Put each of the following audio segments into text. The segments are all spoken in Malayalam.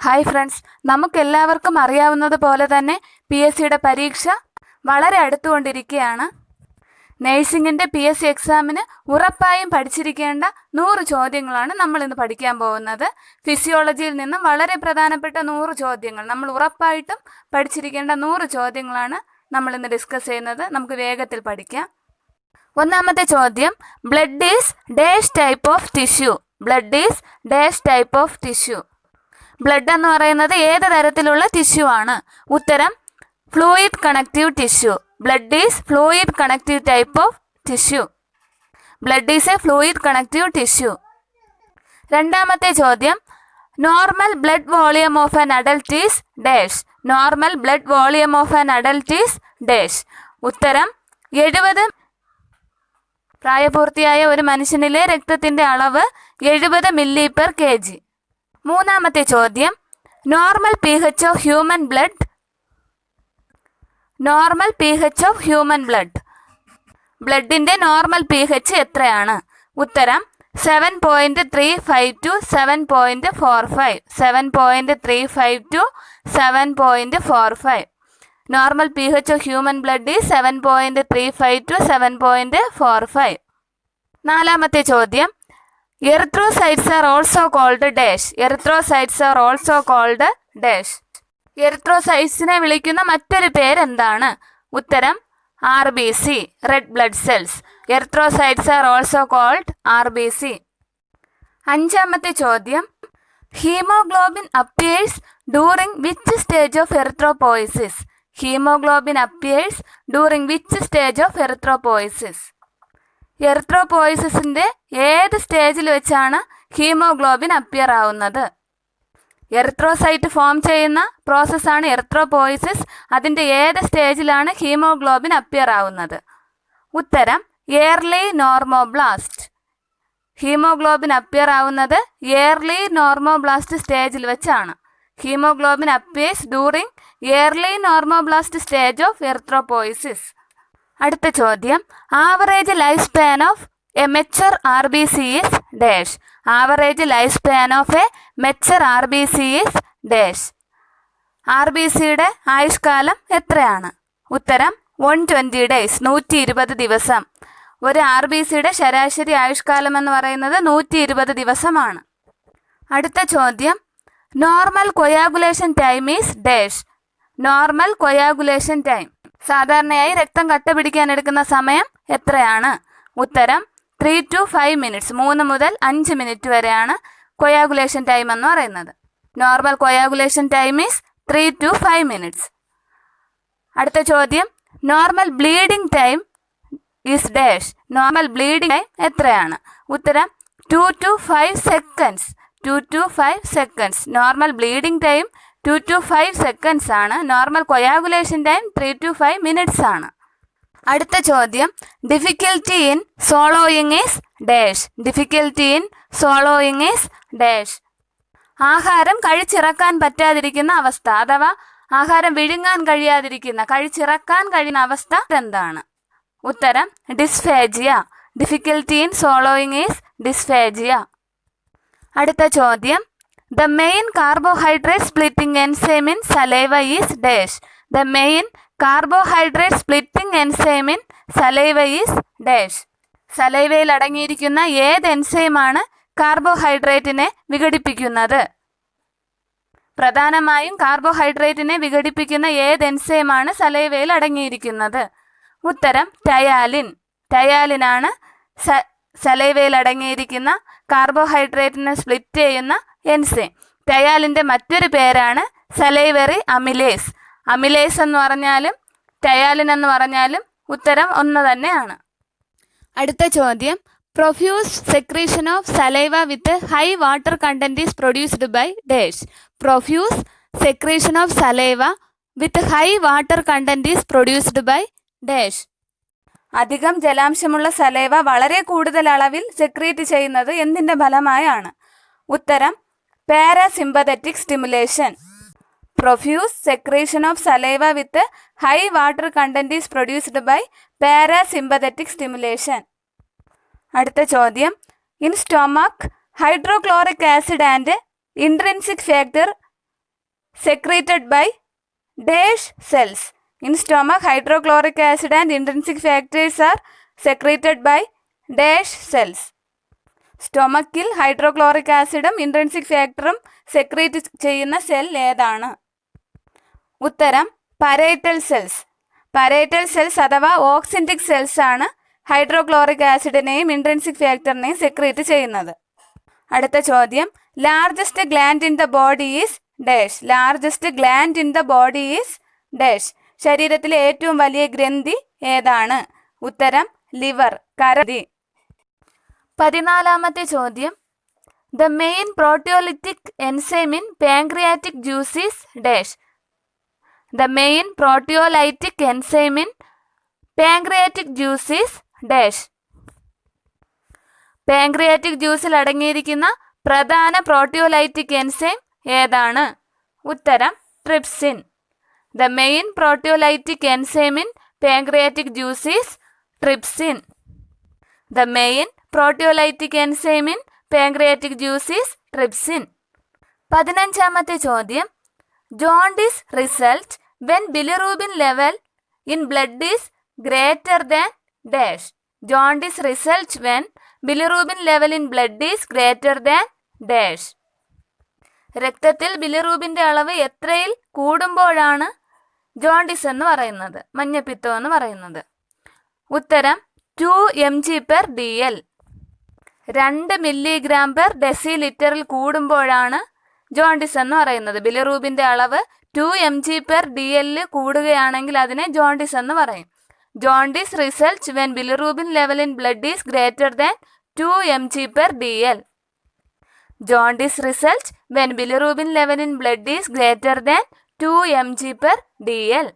ഹായ് ഫ്രണ്ട്സ്, നമുക്കെല്ലാവർക്കും അറിയാവുന്നതുപോലെ തന്നെ PSCയുടെ പരീക്ഷ വളരെ അടുത്തുകൊണ്ടിരിക്കുകയാണ്. നേഴ്സിംഗിൻ്റെ PSC എക്സാമിന് ഉറപ്പായും പഠിച്ചിരിക്കേണ്ട 100 ചോദ്യങ്ങളാണ് നമ്മളിന്ന് പഠിക്കാൻ പോകുന്നത്. ഫിസിയോളജിയിൽ നിന്നും വളരെ പ്രധാനപ്പെട്ട 100 ചോദ്യങ്ങൾ, നമ്മൾ ഉറപ്പായിട്ടും പഠിച്ചിരിക്കേണ്ട 100 ചോദ്യങ്ങളാണ് നമ്മളിന്ന് ഡിസ്കസ് ചെയ്യുന്നത്. നമുക്ക് വേഗത്തിൽ പഠിക്കാം. ഒന്നാമത്തെ ചോദ്യം, blood is dash type of tissue. Blood is dash type of tissue. Blood എന്ന് പറയുന്നത് ഏത് തരത്തിലുള്ള ടിഷ്യൂ ആണ്? ഉത്തരം fluid connective tissue. Blood is fluid connective type of tissue. Blood is A fluid connective tissue. രണ്ടാമത്തെ ചോദ്യം, normal blood volume of an adult is dash. Normal blood volume of an adult is dash. ഉത്തരം 70. പ്രായപൂർത്തിയായ ഒരു മനുഷ്യനിലെ രക്തത്തിൻ്റെ അളവ് 70 mg/kg. മൂന്നാമത്തെ ചോദ്യം, normal pH of human blood. Normal pH of human blood. ബ്ലഡിൻ്റെ നോർമൽ pH എത്രയാണ്? ഉത്തരം 7.35 to 7.45. 7.35 to 7.45. Normal pH of human blood is 7.35 to 7.45. നാലാമത്തെ ചോദ്യം, erythrocytes are also called dash. Erythrocytes are also called dash. എറിത്രോസൈറ്റ്സിനെ വിളിക്കുന്ന മറ്റൊരു പേരെന്താണ്? ഉത്തരം RBC, red blood cells. Erythrocytes are also called RBC. അഞ്ചാമത്തെ ചോദ്യം, haemoglobin appears during which stage of erythropoiesis. Haemoglobin appears during which stage of erythropoiesis. എറിത്രോപോയിസിസിൻ്റെ ഏത് സ്റ്റേജിൽ വെച്ചാണ് ഹീമോഗ്ലോബിൻ അപ്പിയർ ആവുന്നത്? എറിത്രോസൈറ്റ് ഫോം ചെയ്യുന്ന പ്രോസസ്സാണ് എറിത്രോപോയിസിസ്. അതിൻ്റെ ഏത് സ്റ്റേജിലാണ് ഹീമോഗ്ലോബിൻ അപ്പിയർ ആവുന്നത്? ഉത്തരം എയർലി നോർമോബ്ലാസ്റ്റ്. ഹീമോഗ്ലോബിൻ അപ്പിയർ ആവുന്നത് എയർലി നോർമോബ്ലാസ്റ്റ് സ്റ്റേജിൽ വെച്ചാണ്. Haemoglobin appears during early normoblast stage of erythropoiesis. അടുത്ത ചോദ്യം, average life span of a mature RBC is dash. Average life span of a mature RBC is dash. RBCയുടെ ആയുഷ്കാലം എത്രയാണ്? ഉത്തരം 120 days, 120 ദിവസം. ഒരു RBCയുടെ ശരാശരി ആയുഷ്കാലം എന്ന് പറയുന്നത് 120 ദിവസമാണ്. അടുത്ത ചോദ്യം, normal coagulation time is dash. Normal coagulation time. സാധാരണയായി രക്തം കട്ട പിടിക്കാൻ എടുക്കുന്ന സമയം എത്രയാണ്? ഉത്തരം 3 to 5 minutes. 3 മുതൽ 5 മിനിറ്റ് വരെയാണ് കൊയാഗുലേഷൻ ടൈം എന്ന് പറയുന്നത്. Normal coagulation time is 3 to 5 minutes. അടുത്ത ചോദ്യം, normal bleeding time is dash. Normal bleeding time എത്രയാണ്? ഉത്തരം 2 to 5 seconds. 2 to 5 seconds. Normal bleeding time 2 to 5 seconds ആണ്. Normal coagulation time 3 to 5 minutes ആണ്. അടുത്ത ചോദ്യം, difficulty in സോളോയിങ് is dash. Difficulty in സോളോയിങ് is dash. ആഹാരം കഴിച്ചിറക്കാൻ പറ്റാതിരിക്കുന്ന അവസ്ഥ, അഥവാ ആഹാരം വിഴുങ്ങാൻ കഴിയാതിരിക്കുന്ന, കഴിച്ചിറക്കാൻ കഴിയുന്ന അവസ്ഥ എന്താണ്? ഉത്തരം dysphagia. Difficulty in സോളോയിങ് is dysphagia. അടുത്ത ചോദ്യം, the main carbohydrate splitting enzyme in saliva is dash. The main carbohydrate splitting enzyme in saliva is dash. സലൈവയിൽ അടങ്ങിയിരിക്കുന്ന ഏത് എൻസൈമാണ് കാർബോഹൈഡ്രേറ്റിനെ വിഘടിപ്പിക്കുന്നത്? പ്രധാനമായും കാർബോഹൈഡ്രേറ്റിനെ വിഘടിപ്പിക്കുന്ന ഏത് എൻസൈമാണ് സലൈവയിൽ അടങ്ങിയിരിക്കുന്നത്? ഉത്തരം ടയാലിൻ. ടയാലിനാണ് സലൈവയിൽ അടങ്ങിയിരിക്കുന്ന കാർബോഹൈഡ്രേറ്റിനെ സ്പ്ലിറ്റ് ചെയ്യുന്ന എൻസൈം. ടയാലിൻ്റെ മറ്റൊരു പേരാണ് സലൈവറി അമിലേസ്. അമിലേസ് എന്ന് പറഞ്ഞാലും ടയാലിൻ എന്ന് പറഞ്ഞാലും ഉത്തരം ഒന്ന് തന്നെയാണ്. അടുത്ത ചോദ്യം, profuse secretion of saliva with high water content is produced by dash. Profuse secretion of saliva with high water content is produced by dash. അധികം ജലാംശമുള്ള സലൈവ വളരെ കൂടുതൽ അളവിൽ സെക്രീറ്റ് ചെയ്യുന്നത് എന്തിൻ്റെ ഫലമായാണ്? ഉത്തരം parasympathetic stimulation. Profuse secretion of saliva with high water content is produced by parasympathetic stimulation. അടുത്ത ചോദ്യം, in stomach hydrochloric acid and intrinsic factor secreted by dash cells. In stomach, hydrochloric acid and intrinsic factors are secreted by dash cells. സ്റ്റൊമക്കിൽ ഹൈഡ്രോക്ലോറിക് ആസിഡും ഇൻട്രിൻസിക് ഫാക്ടറും സെക്രീറ്റ് ചെയ്യുന്ന സെൽ ഏതാണ്? ഉത്തരം പരേറ്റൽ സെൽസ്. പരേറ്റൽ സെൽസ് അഥവാ ഓക്സിൻറ്റിക് സെൽസ് ആണ് ഹൈഡ്രോക്ലോറിക് ആസിഡിനെയും ഇൻട്രിൻസിക് ഫാക്ടറിനെയും സെക്രീറ്റ് ചെയ്യുന്നത്. അടുത്ത ചോദ്യം, largest gland in the body is dash. Largest gland in the body is dash. ശരീരത്തിലെ ഏറ്റവും വലിയ ഗ്രന്ഥി ഏതാണ്? ഉത്തരം ലിവർ, കരളി. 14-ാമത്തെ ചോദ്യം, the main proteolytic enzyme in pancreatic juice is dash. The main proteolytic enzyme in pancreatic juice is dash. Pancreatic ജ്യൂസിൽ അടങ്ങിയിരിക്കുന്ന പ്രധാന പ്രോട്ടിയോലൈറ്റിക് എൻസൈം ഏതാണ്? ഉത്തരം trypsin. The main proteolytic enzyme in pancreatic juice is trypsin. The main proteolytic enzyme in pancreatic juice is trypsin. 15-ാമത്തെ ചോദ്യം, jaundice result when bilirubin level in blood is greater than dash. Jaundice result when bilirubin level in blood is greater than dash. രക്തത്തിൽ ബിലിറൂബിൻ്റെ അളവ് എത്രയിൽ കൂടുമ്പോഴാണ് ജോണ്ടിസ് എന്ന് പറയുന്നത്, മഞ്ഞപ്പിത്തം എന്ന് പറയുന്നത്? ഉത്തരം 2 mg/dl. 2 mg/dL കൂടുമ്പോഴാണ് ജോണ്ടിസ് എന്ന് പറയുന്നത്. ബിലിറൂബിൻ്റെ അളവ് 2 mg/dl കൂടുകയാണെങ്കിൽ അതിനെ ജോണ്ടിസ് എന്ന് പറയും. Jaundice result when bilirubin level in blood is greater than 2 mg/dl. Jaundice result when bilirubin level in blood is greater than 2 mg/dl.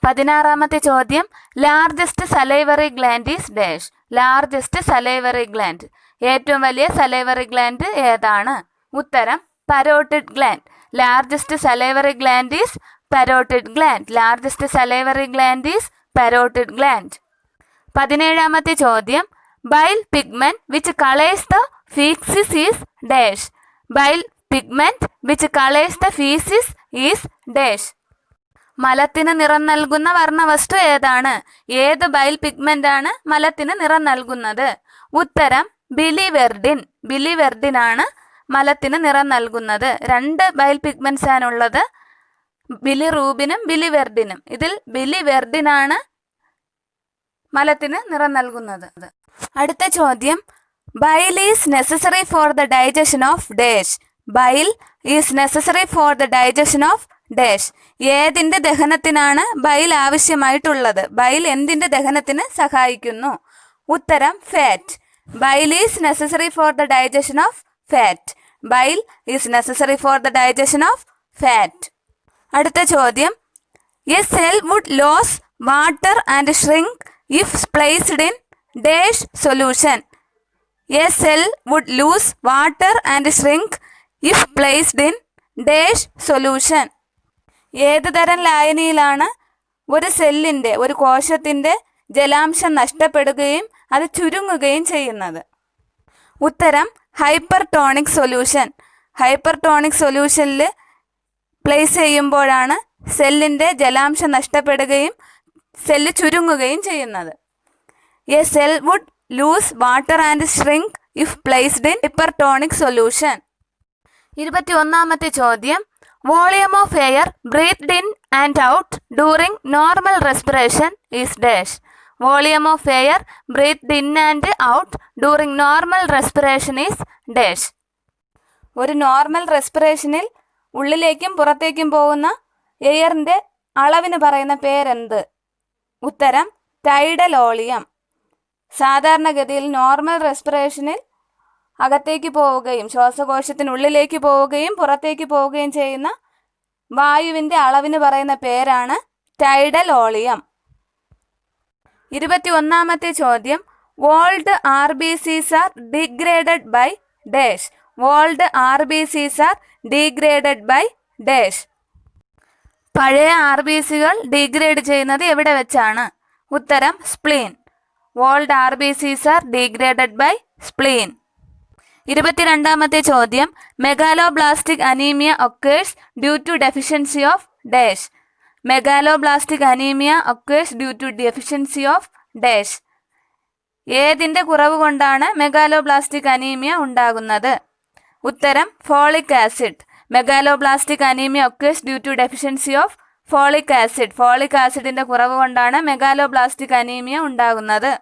16-ാമത്തെ ചോദ്യം, largest salivary gland is dash. Largest salivary gland, ഏറ്റവും വലിയ സലൈവറി ഗ്ലാൻഡ് ഏതാണ്? ഉത്തരം parotid gland. Largest salivary gland is parotid gland. Largest salivary gland is parotid gland. 17-ാമത്തെ ചോദ്യം, bile pigment which colours the faeces is dash. Bile pigment which colours the faeces is dash. മലത്തിന് നിറം നൽകുന്ന വർണ്ണവസ്തു ഏതാണ്? ഏത് ബൈൽ പിഗ്മെന്റ് ആണ് മലത്തിന് നിറം നൽകുന്നത്? ഉത്തരം ബിലിവെർഡിൻ. ബിലിവെർഡിൻ ആണ് മലത്തിന് നിറം നൽകുന്നത്. 2 ബൈൽ പിഗ്മെന്റ്സ് ആണുള്ളത്, ബിലിറൂബിനും ബിലിവെർഡിനും. ഇതിൽ ബിലിവെർഡിനാണ് മലത്തിന് നിറം നൽകുന്നത്. അടുത്ത ചോദ്യം, bile is necessary for the digestion of dash. Bile is necessary for the digestion of dash. ഏതിൻ്റെ ദഹനത്തിനാണ് ബൈൽ ആവശ്യമായിട്ടുള്ളത്? ബൈൽ എന്തിൻ്റെ ദഹനത്തിന് സഹായിക്കുന്നു? ഉത്തരം fat. Bile is necessary for the digestion of fat. Bile is necessary for the digestion of fat. അടുത്ത ചോദ്യം, a cell would lose water and shrink if placed in dash solution. A cell would lose water and shrink if placed in dash solution. ഏത് തരം ലായനിയിലാണ് ഒരു സെല്ലിൻ്റെ, ഒരു കോശത്തിൻ്റെ ജലാംശം നഷ്ടപ്പെടുകയും അത് ചുരുങ്ങുകയും ചെയ്യുന്നത്? ഉത്തരം ഹൈപ്പർടോണിക് സൊല്യൂഷൻ. ഹൈപ്പർടോണിക് സൊല്യൂഷനിൽ പ്ലേസ് ചെയ്യുമ്പോഴാണ് സെല്ലിൻ്റെ ജലാംശം നഷ്ടപ്പെടുകയും സെല്ല് ചുരുങ്ങുകയും ചെയ്യുന്നത്. A cell would lose water and shrink if placed in hypertonic solution. 21-ാമത്തെ ചോദ്യം, volume of air breathed in and out during normal respiration is dash. Volume of air breathed in and out during normal respiration is dash. ഒരു നോർമൽ റെസ്പിറേഷനിൽ ഉള്ളിലേക്കും പുറത്തേക്കും പോകുന്ന എയറിൻ്റെ അളവിന് പറയുന്ന പേരെന്ത്? ഉത്തരം ടൈഡൽ വോളിയം. സാധാരണഗതിയിൽ നോർമൽ റെസ്പിറേഷനിൽ അകത്തേക്ക് പോവുകയും ശ്വാസകോശത്തിനുള്ളിലേക്ക് പോവുകയും പുറത്തേക്ക് പോവുകയും ചെയ്യുന്ന വായുവിൻ്റെ അളവിന് പറയുന്ന പേരാണ് ടൈഡൽ വോളിയം. 21-ാമത്തെ ചോദ്യം, old RBCs are degraded by dash. Old RBCs are degraded by dash. പഴയ RBCകൾ ഡിഗ്രേഡ് ചെയ്യുന്നത് എവിടെ വെച്ചാണ്? ഉത്തരം spleen. Old RBCs are degraded by spleen. 22ാമത്തെ ചോദ്യം, megaloblastic anaemia occurs due to deficiency of dash. Megaloblastic anaemia occurs due to deficiency of dash. ഏതിൻ്റെ കുറവ് കൊണ്ടാണ് മെഗാലോബ്ലാസ്റ്റിക് അനീമിയ ഉണ്ടാകുന്നത്? ഉത്തരം folic acid. Megaloblastic anaemia occurs due to deficiency of folic acid. Folic ആസിഡിൻ്റെ കുറവ് കൊണ്ടാണ് മെഗാലോബ്ലാസ്റ്റിക് അനീമിയ ഉണ്ടാകുന്നത്.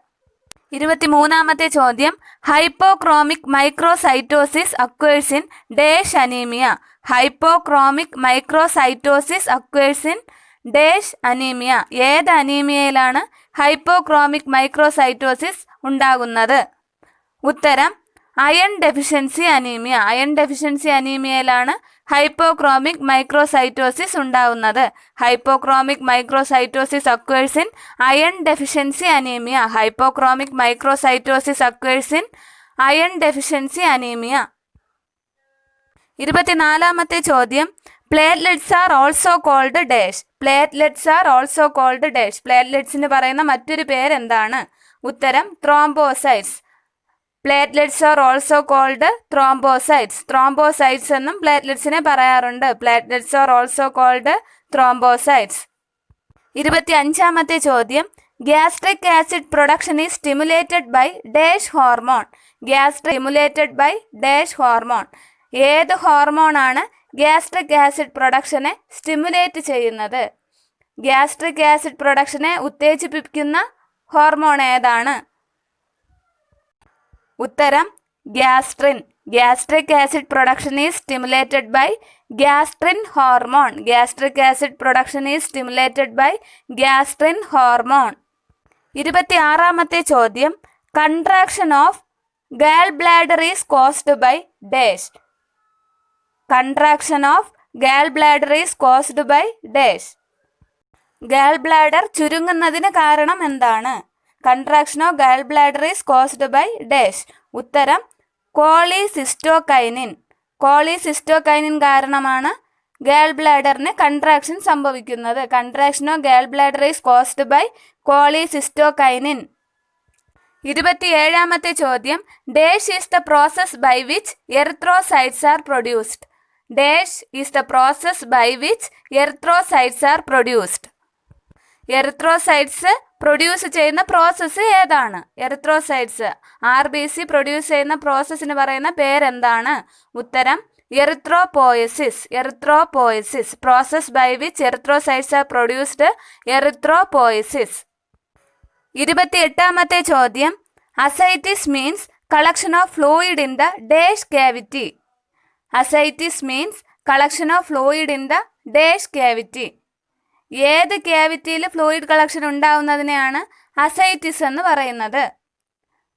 23ാമത്തെ ചോദ്യം, hypochromic microcytosis occurs in dash anaemia. Hypochromic microcytosis occurs in dash anaemia. ഏത് അനീമിയയിലാണ് ഹൈപ്പോക്രോമിക് മൈക്രോസൈറ്റോസിസ് ഉണ്ടാകുന്നത്? ഉത്തരം iron deficiency anaemia. Iron deficiency അനീമിയയിലാണ് ഹൈപ്പോക്രോമിക് മൈക്രോസൈറ്റോസിസ് ഉണ്ടാകുന്നത്. Hypochromic microcytosis occurs in iron deficiency anaemia. Hypochromic microcytosis occurs in iron deficiency anaemia. 24ാമത്തെ ചോദ്യം, platelets are also called dash. Platelets are also called dash. പ്ലേറ്റ്ലെറ്റ്സിന് പറയുന്ന മറ്റൊരു പേരെന്താണ്? ഉത്തരം thrombocytes. Platelets are also called thrombocytes. Thrombocytes എന്നും പ്ലേറ്റ്ലെറ്റ്സിനെ പറയാറുണ്ട്. Platelets are also called thrombocytes. 25ാമത്തെ ചോദ്യം, gastric acid production is stimulated by dash hormone. Gastric stimulated by dash hormone. ഏത് ഹോർമോണാണ് ഗ്യാസ്ട്രിക് ആസിഡ് പ്രൊഡക്ഷനെ സ്റ്റിമുലേറ്റ് ചെയ്യുന്നത്? ഗ്യാസ്ട്രിക് ആസിഡ് പ്രൊഡക്ഷനെ ഉത്തേജിപ്പിക്കുന്ന ഹോർമോൺ ഏതാണ്? ഉത്തരം gastrin. Gastric acid production is stimulated by gastrin hormone. Gastric acid production is stimulated by gastrin hormone. 26ാമത്തെ ചോദ്യം, contraction of gall bladder is caused by dash. Contraction of gall bladder is caused by dash. Gall bladder ചുരുങ്ങുന്നതിന് കാരണം എന്താണ്? Contraction of gall bladder is caused by dash. ഉത്തരം കോളിസിസ്റ്റോകൈനിൻ. കോളിസിസ്റ്റോകൈനിൻ കാരണമാണ് ഗാൾ ബ്ലാഡറിന് കൺട്രാക്ഷൻ സംഭവിക്കുന്നത്. Contraction of gall bladder is caused by cholecystokinin. 27ാമത്തെ ചോദ്യം, dash is the process by which erythrocytes are produced. Dash is the process by which erythrocytes are produced. Erythrocytes produce ചെയ്യുന്ന പ്രോസസ്സ് ഏതാണ്? എറിത്രോസൈറ്റ്സ് RBC പ്രൊഡ്യൂസ് ചെയ്യുന്ന പ്രോസസ്സിന് പറയുന്ന പേരെന്താണ്? ഉത്തരം erythropoiesis. Erythropoiesis. Process by which erythrocytes are produced, erythropoiesis. 28ാമത്തെ ചോദ്യം, ascites means collection of fluid in the dash cavity. Ascites means collection of fluid in the dash cavity. ഏത് ക്യാവിറ്റിയിൽ ഫ്ലൂയിഡ് കളക്ഷൻ ഉണ്ടാവുന്നതിനെയാണ് അസൈറ്റിസ് എന്ന് പറയുന്നത്?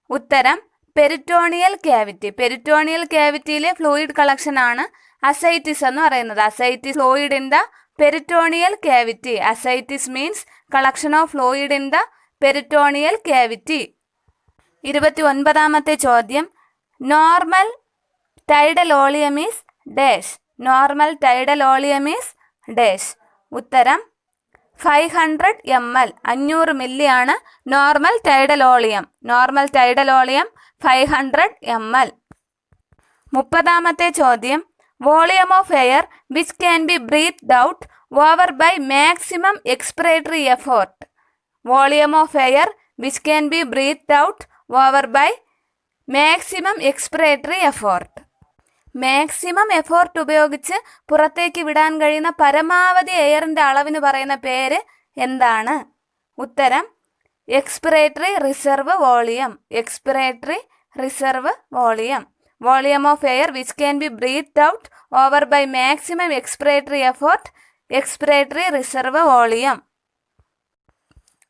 ഉത്തരം പെരിറ്റോണിയൽ ക്യാവിറ്റി. പെരിറ്റോണിയൽ ക്യാവിറ്റിയിലെ ഫ്ലൂയിഡ് കളക്ഷൻ ആണ് അസൈറ്റിസ് എന്ന് പറയുന്നത്. Ascites fluid in the peritoneal cavity. Ascites means collection of fluid in the peritoneal cavity. 29ാമത്തെ ചോദ്യം, normal tidal volume is dash. Normal tidal volume is dash. ഉത്തരം 500 ml. 500 മില്ലിയാണ് normal tidal volume. Normal tidal volume 500 ml. 30ാമത്തെ ചോദ്യം, volume of air which can be breathed out over by maximum expiratory effort. Volume of air which can be breathed out over by maximum expiratory effort. Maximum effort ഉപയോഗിച്ച് പുറത്തേക്ക് വിടാൻ കഴിയുന്ന പരമാവധി എയറിൻ്റെ അളവിന് പറയുന്ന പേര് എന്താണ്? ഉത്തരം expiratory reserve volume. Expiratory reserve volume. Volume of air which can be breathed out over by maximum expiratory effort, expiratory reserve volume.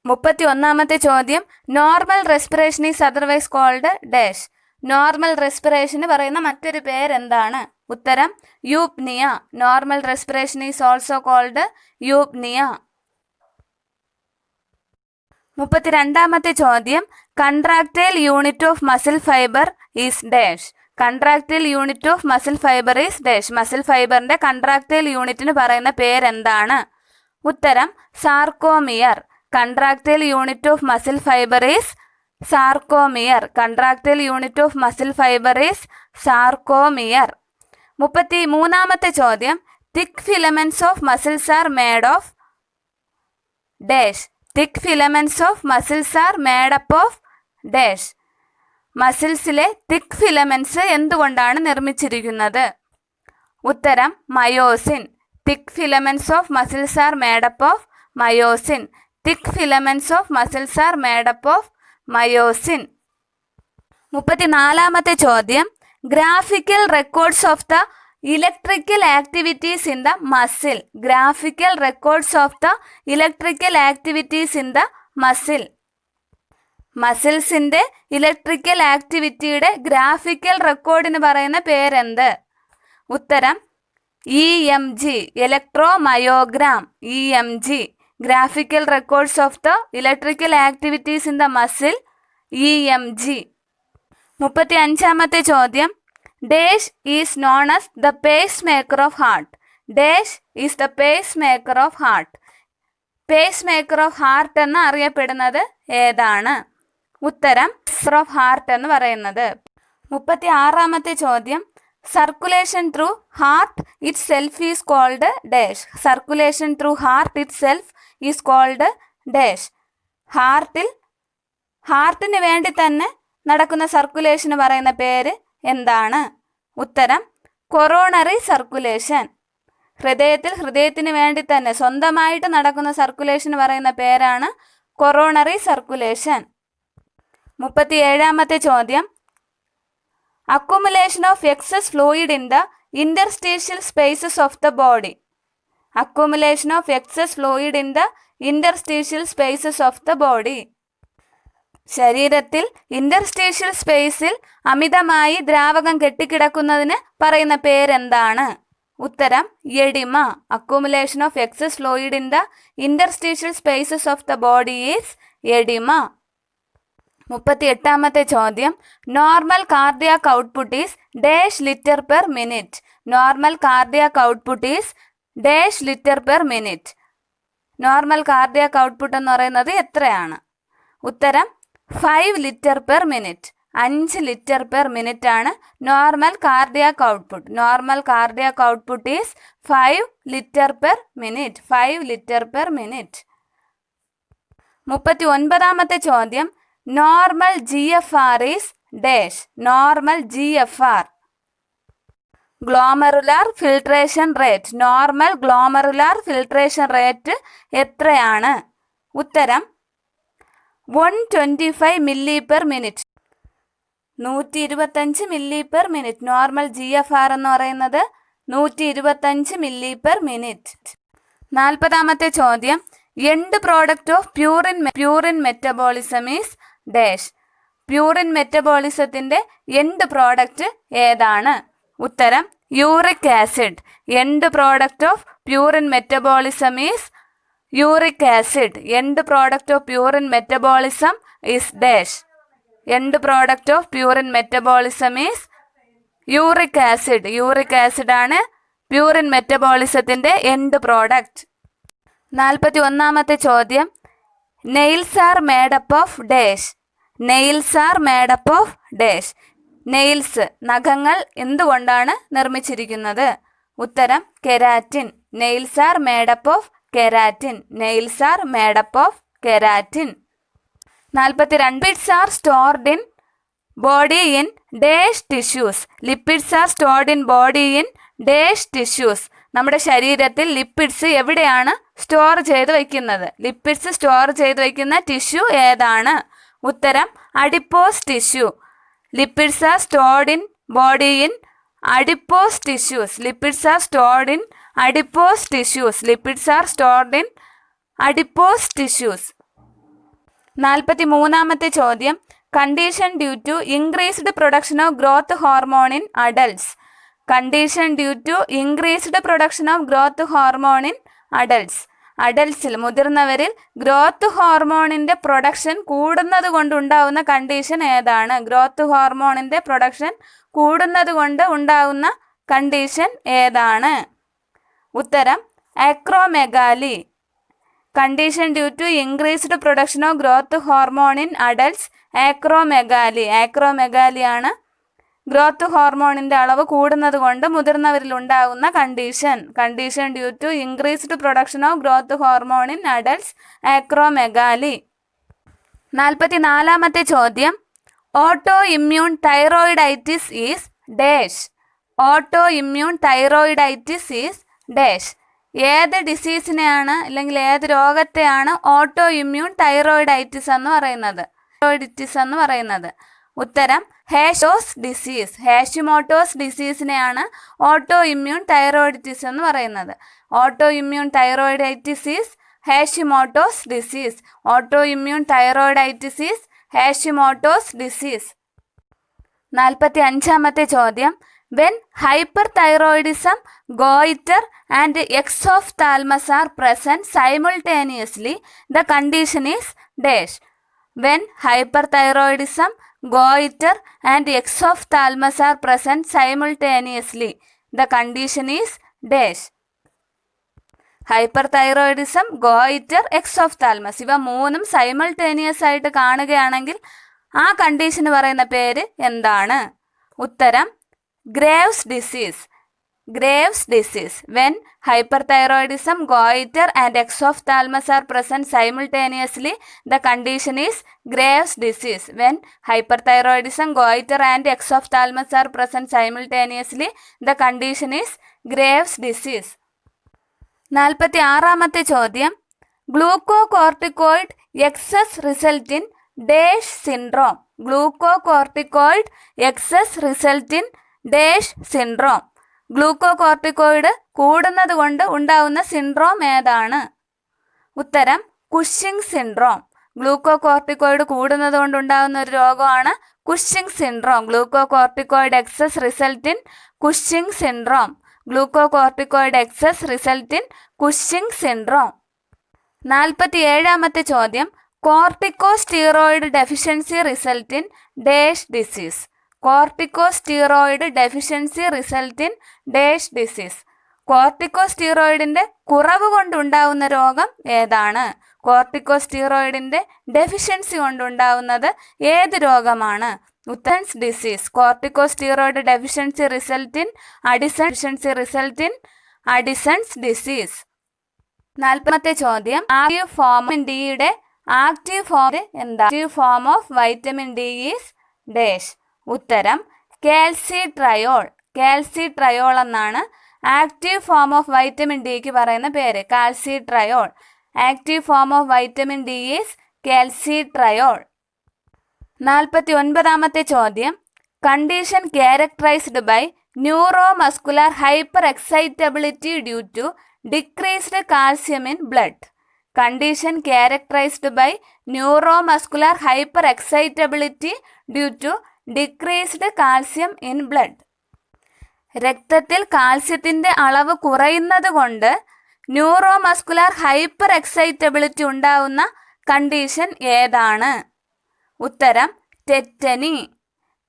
31ാമത്തെ ചോദ്യം, normal respiration is otherwise called dash. Normal റെസ്പിറേഷന് പറയുന്ന മറ്റൊരു പേരെന്താണ്? ഉത്തരം eupnoea. Normal respiration is also called eupnoea. 32ാമത്തെ ചോദ്യം, contractile unit of muscle fibre is dash. Contractile unit of muscle fibre is dash. Muscle ഫൈബറിന്റെ കൺട്രാക്റ്റൈൽ യൂണിറ്റിന് പറയുന്ന പേരെന്താണ്? ഉത്തരം sarcomere. Contractile unit of muscle fibre is sarcomere. Contractile unit of muscle fibre is sarcomere. 33ാമത്തെ ചോദ്യം, thick filaments of muscles are made of dash. Thick filaments of muscles are made up of dash. മസിൽസിലെ തിക്ക് ഫിലമെന്റ്സ് എന്തുകൊണ്ടാണ് നിർമ്മിച്ചിരിക്കുന്നത്? ഉത്തരം myosin. Thick filaments of muscles are made up of myosin. Thick filaments of muscles are made up of myosin. 34ാമത്തെ ചോദ്യം, graphical records of the electrical activities in the muscle. Graphical records of the electrical activities in the muscle. മസിൽസിന്റെ ഇലക്ട്രിക്കൽ ആക്ടിവിറ്റിയുടെ ഗ്രാഫിക്കൽ റെക്കോർഡിന് പറയുന്ന പേരെന്ത്? ഉത്തരം EMG, electromyogram. EMG, graphical records of the electrical activities in the muscle, EMG. 35ാമത്തെ ചോദ്യം, dash is known as the pacemaker of heart. Dash is the pacemaker of heart. Pacemaker of heart എന്ന് അറിയപ്പെടുന്നത് ഏതാണ്? ഉത്തരം ഓഫ് ഹാർട്ട് എന്ന് പറയുന്നത്. 36ാമത്തെ ചോദ്യം, circulation through heart itself is called dash. Circulation through heart itself is called dash. ഹാർട്ടിന് വേണ്ടി തന്നെ നടക്കുന്ന സർക്കുലേഷന് പറയുന്ന പേര് എന്താണ്? ഉത്തരം കൊറോണറി സർക്കുലേഷൻ. ഹൃദയത്തിന് വേണ്ടി തന്നെ സ്വന്തമായിട്ട് നടക്കുന്ന സർക്കുലേഷന് പറയുന്ന പേരാണ് കൊറോണറി സർക്കുലേഷൻ. 37ാമത്തെ ചോദ്യം, accumulation of excess fluid in the interstitial spaces of the body. Accumulation of excess fluid in the interstitial spaces of the body. ശരീരത്തിൽ ഇന്റർസ്റ്റീഷ്യൽ സ്പേസിൽ അമിതമായി ദ്രാവകം കെട്ടിക്കിടക്കുന്നതിന് പറയുന്ന പേരെന്താണ്? ഉത്തരം oedema. Accumulation of excess fluid in the interstitial spaces of the body is oedema. 38ാമത്തെ ചോദ്യം, normal cardiac output is dash litre per minute. Normal cardiac output is dash litre per minute. Normal cardiac output എന്ന് പറയുന്നത് എത്രയാണ്? ഉത്തരം 5 litre per minute. 5 litre per minute ആണ് normal cardiac output. Normal cardiac output is 5 litre per minute. 5 litre per minute. 39ാമത്തെ ചോദ്യം, normal GFR is dash. Normal GFR, glomerular filtration rate. Normal glomerular filtration rate എത്രയാണ്? ഉത്തരം 125 milli per minute. 125 milli per minute. Normal GFR എന്ന് പറയുന്നത് 125 മില്ലി പെർ മിനിറ്റ്. 40ാമത്തെ ചോദ്യം, end product of purine metabolism is dash. Purine മെറ്റബോളിസത്തിന്റെ end product ഏതാണ്? ഉത്തരം uric acid. End product of purine metabolism is uric acid. End product of purine metabolism is dash. End product of purine metabolism is uric acid. Uric acid ആണ് പ്യൂറിൻ മെറ്റബോളിസത്തിന്റെ എൻഡ് പ്രോഡക്റ്റ്. 41ാമത്തെ ചോദ്യം, nails R made up of dash. Nails R made up of dash. Nails, നഖങ്ങൾ എന്തുകൊണ്ടാണ് നിർമ്മിച്ചിരിക്കുന്നത്? ഉത്തരം keratin. Nails R made up of keratin. Nails R made up of keratin. 42, lipids are stored in body in dash tissues. Lipids are stored in body in dash tissues. നമ്മുടെ ശരീരത്തിൽ ലിപ്പിഡ്സ് എവിടെയാണ് സ്റ്റോർ ചെയ്ത് വയ്ക്കുന്നത്? ലിപ്പിഡ്സ് സ്റ്റോർ ചെയ്ത് വയ്ക്കുന്ന ടിഷ്യൂ ഏതാണ്? ഉത്തരം adipose tissue. Lipids are stored in body in adipose tissues. Lipids are stored in adipose tissues. Lipids are stored in adipose tissues. 43ാമത്തെ ചോദ്യം, condition due to increased production of growth hormone in adults. Condition due to increased production of growth hormone in adults. അഡൽട്സിൽ, മുതിർന്നവരിൽ ഗ്രോത്ത് ഹോർമോണിന്റെ പ്രൊഡക്ഷൻ കൂടുന്നത് കൊണ്ടുണ്ടാവുന്ന കണ്ടീഷൻ ഏതാണ്? ഗ്രോത്ത് ഹോർമോണിന്റെ പ്രൊഡക്ഷൻ കൂടുന്നത് കൊണ്ട് ഉണ്ടാവുന്ന കണ്ടീഷൻ ഏതാണ്? ഉത്തരം acromegaly. Condition due to increased production of growth hormone in adults, acromegaly. ആക്രോമെഗാലിയാണ് ഗ്രോത്ത് ഹോർമോണിൻ്റെ അളവ് കൂടുന്നത് കൊണ്ട് മുതിർന്നവരിൽ ഉണ്ടാകുന്ന condition due to increased production of growth hormone in adults acromegaly. 44-ാമത്തെ ചോദ്യം, autoimmune thyroiditis is dash. Autoimmune thyroiditis is dash. ഏത് ഡിസീസിനെയാണ് അല്ലെങ്കിൽ ഏത് രോഗത്തെയാണ് ഓട്ടോ ഇമ്മ്യൂൺ തൈറോയിഡൈറ്റിസ് എന്ന് പറയുന്നത്? ഉത്തരം ഹാഷിമോട്ടോസ് ഡിസീസിനെയാണ് ഓട്ടോ ഇമ്മ്യൂൺ തൈറോയിഡൈറ്റിസ് എന്ന് പറയുന്നത്. Autoimmune thyroiditis is Hashimoto's disease. Autoimmune thyroiditis is Hashimoto's disease. 45-ാമത്തെ ചോദ്യം, when hyperthyroidism, goitre and exophthalmos are present simultaneously, the condition is dash. When hyperthyroidism, goiter and exophthalmos are present simultaneously, the condition is dash. Hyperthyroidism, goitre, exophthalmos ഇവ മൂന്നും സൈമൾട്ടേനിയസ് ആയിട്ട് കാണുകയാണെങ്കിൽ ആ കണ്ടീഷന് പറയുന്ന പേര് എന്താണ്? ഉത്തരം Graves disease. When hyperthyroidism, goiter and exophthalmos are present simultaneously, the condition is Graves' disease. When hyperthyroidism, goiter and exophthalmos are present simultaneously, the condition is Graves' disease. 46-ാമത്തെ ചോദ്യം, glucocorticoid excess result in dash syndrome. Glucocorticoid excess result in dash syndrome. Glucocorticoid കൂടുന്നത് കൊണ്ട് ഉണ്ടാവുന്ന സിൻഡ്രോം ഏതാണ്? ഉത്തരം കുഷിംഗ് സിൻഡ്രോം. ഗ്ലൂക്കോകോർട്ടിക്കോയിഡ് കൂടുന്നത് കൊണ്ട് ഉണ്ടാകുന്ന ഒരു രോഗമാണ് Cushing syndrome. Glucocorticoid excess result in Cushing syndrome. Glucocorticoid excess result in Cushing syndrome. 47-ാമത്തെ ചോദ്യം, corticosteroid deficiency result in dash disease. Corticosteroid deficiency result in dash disease. കോർട്ടിക്കോസ്റ്റീറോയിഡിന്റെ കുറവ് കൊണ്ടുണ്ടാവുന്ന രോഗം ഏതാണ്? കോർട്ടിക്കോസ്റ്റീറോയിഡിന്റെ ഡെഫിഷ്യൻസി കൊണ്ടുണ്ടാവുന്നത് ഏത് രോഗമാണ്? ഉത്തൻസ് disease. Corticosteroid deficiency result in Addison's disease. 40-ാമത്തെ ചോദ്യം, ആക്റ്റീവ് ഫോം ഡിയുടെ ആക്റ്റീവ് ഫോം എന്താ? Active form of vitamin D is dash. ഉത്തരം കാൽസിട്രയോൾ എന്നാണ് ആക്റ്റീവ് ഫോം ഓഫ് വൈറ്റമിൻ ഡിക്ക് പറയുന്ന പേര്. Calcitriol. Active form of vitamin D is calcitriol. 49-ാമത്തെ ചോദ്യം, condition characterised by neuromuscular hyperexcitability due to decreased calcium in blood. Condition characterised by neuromuscular hyperexcitability due to decreased calcium in blood. രക്തത്തിൽ കാൽസ്യത്തിൻ്റെ അളവ് കുറയുന്നത് കൊണ്ട് ന്യൂറോ മസ്കുലർ ഹൈപ്പർ എക്സൈറ്റബിലിറ്റി ഉണ്ടാവുന്ന കണ്ടീഷൻ ഏതാണ്? ഉത്തരം tetany.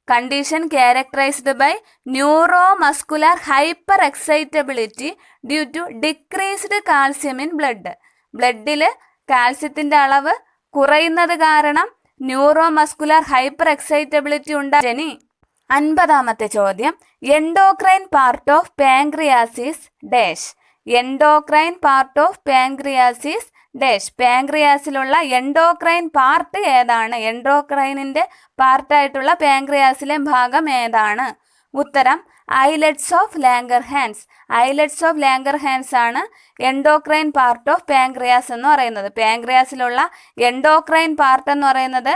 Condition characterised by neuromuscular hyperexcitability due to decreased calcium in blood. ബ്ലഡിൽ കാൽസ്യത്തിൻ്റെ അളവ് കുറയുന്നത് കാരണം ന്യൂറോ മസ്കുലർ ഹൈപ്പർ എക്സൈറ്റബിലിറ്റി ഉണ്ടായി. 50-ാമത്തെ ചോദ്യം, endocrine part of pancreas is dash. Endocrine part of pancreas is dash. പാൻക്രിയാസിലുള്ള എൻഡോക്രൈൻ പാർട്ട് ഏതാണ്? എൻഡോക്രൈനിൻ്റെ പാർട്ടായിട്ടുള്ള പാൻക്രിയാസിലെ ഭാഗം ഏതാണ്? ഉത്തരം islets of Langerhans. Islets of Langerhans ആണ് എൻഡോക്രൈൻ പാർട്ട് ഓഫ് പാൻക്രിയാസ് എന്ന് പറയുന്നത്. പാൻക്രിയാസിലുള്ള എൻഡോക്രൈൻ പാർട്ട് എന്ന് പറയുന്നത്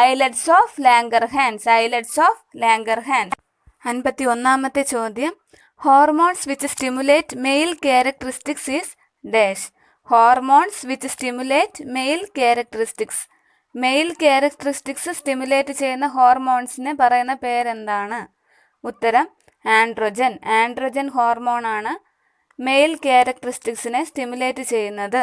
ഐലറ്റ്സ് ഓഫ് ലാംഗർഹാൻസ്. 51-ാമത്തെ ചോദ്യം, hormones which stimulate male characteristics is dash. Hormones which stimulate male characteristics. Male characteristics stimulate ചെയ്യുന്ന ഹോർമോൺസിന് പറയുന്ന പേരെന്താണ്? ഉത്തരം ആൻഡ്രോജൻ. ആൻഡ്രോജൻ ഹോർമോണാണ് മെയിൽ ക്യാരക്ടറിസ്റ്റിക്സിനെ സ്റ്റിമുലേറ്റ് ചെയ്യുന്നത്.